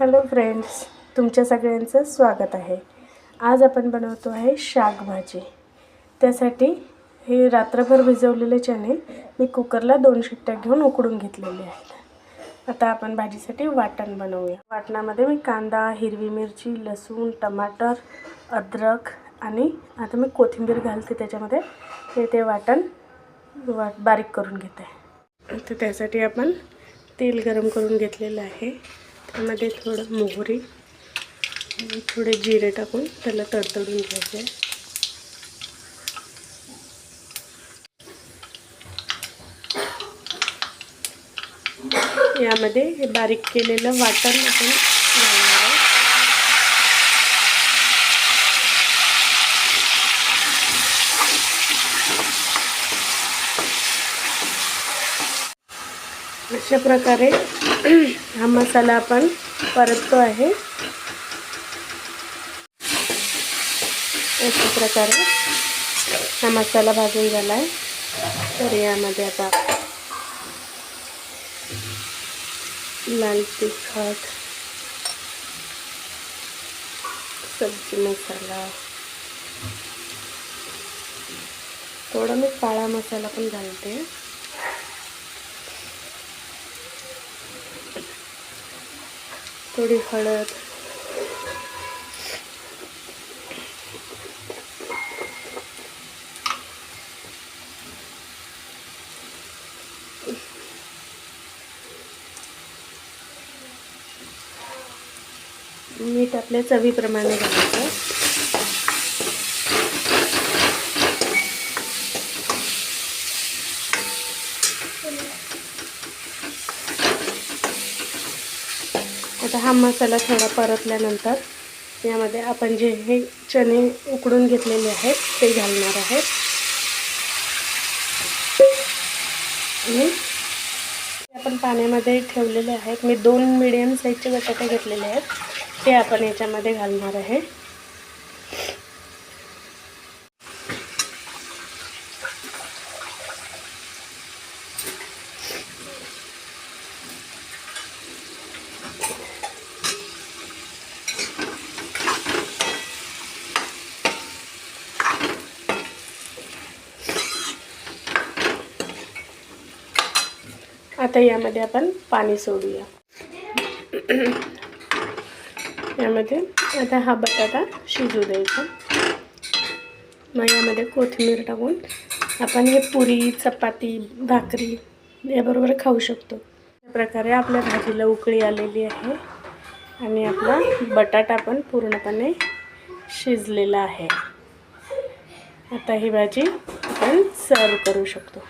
Hello friends, तुमच्या सगळ्यांचं स्वागत आहे। आज आपण बनवतो आहे शाकभाजी। त्यासाठी हे रात्रभर भिजवलेले चणे मी कुकरला 2 शिट्ट्या घेऊन उकडून घेतलेले आहेत। आता आपण भाजीसाठी वाटण बनवूया। वाटणामध्ये मी कांदा, हिरवी मिरची, लसूण, टमाटर, अद्रक आणि आता मी कोथिंबीर घालते त्याच्यामध्ये। ते वाटण बारीक करून घेते। तर त्यासाठी आपण तेल गरम करून घेतलेलं आहे। त्यामध्ये थोडं मोहरी आणि थोडे जिरे टाकून त्याला तडतडून घ्यायचे। यामध्ये हे बारीक केलेलं वाटण आपण घालणार आहे। अशा प्रकारे हा मसाला आपण परततो आहे। अशा प्रकारे हा मसाला भाजून झाला आहे। तर यामध्ये आता लाल तिखट, सब्जी मसाला, थोडा मी काळा मसाला पण घालते। थोडी हळद, मीठ आपल्या चवीप्रमाणे घालायचं। आता हा मसाला थोडा परतल्यानंतर यामध्ये आपण जे हे चणे उकडून घेतलेले आहेत ते घालणार आहेत आणि आपण पाण्यामध्ये ठेवलेले आहेत। मी 2 मीडियम साईजचे बटाटे घेतलेले आहेत, ते आपण याच्यामध्ये घालणार आहे। आता यामध्ये आपण पाणी सोडूया। यामध्ये आता हा बटाटा शिजू द्यायचा। मग यामध्ये कोथिंबीर टाकून आपण हे पुरी, चपाती, भाकरी याबरोबर खाऊ शकतो। अशा प्रकारे आपल्या भाजीला उकळी आलेली आहे आणि आपला बटाटा पण पूर्णपणे शिजलेला आहे। आता ही भाजी आपण सर्व करू शकतो।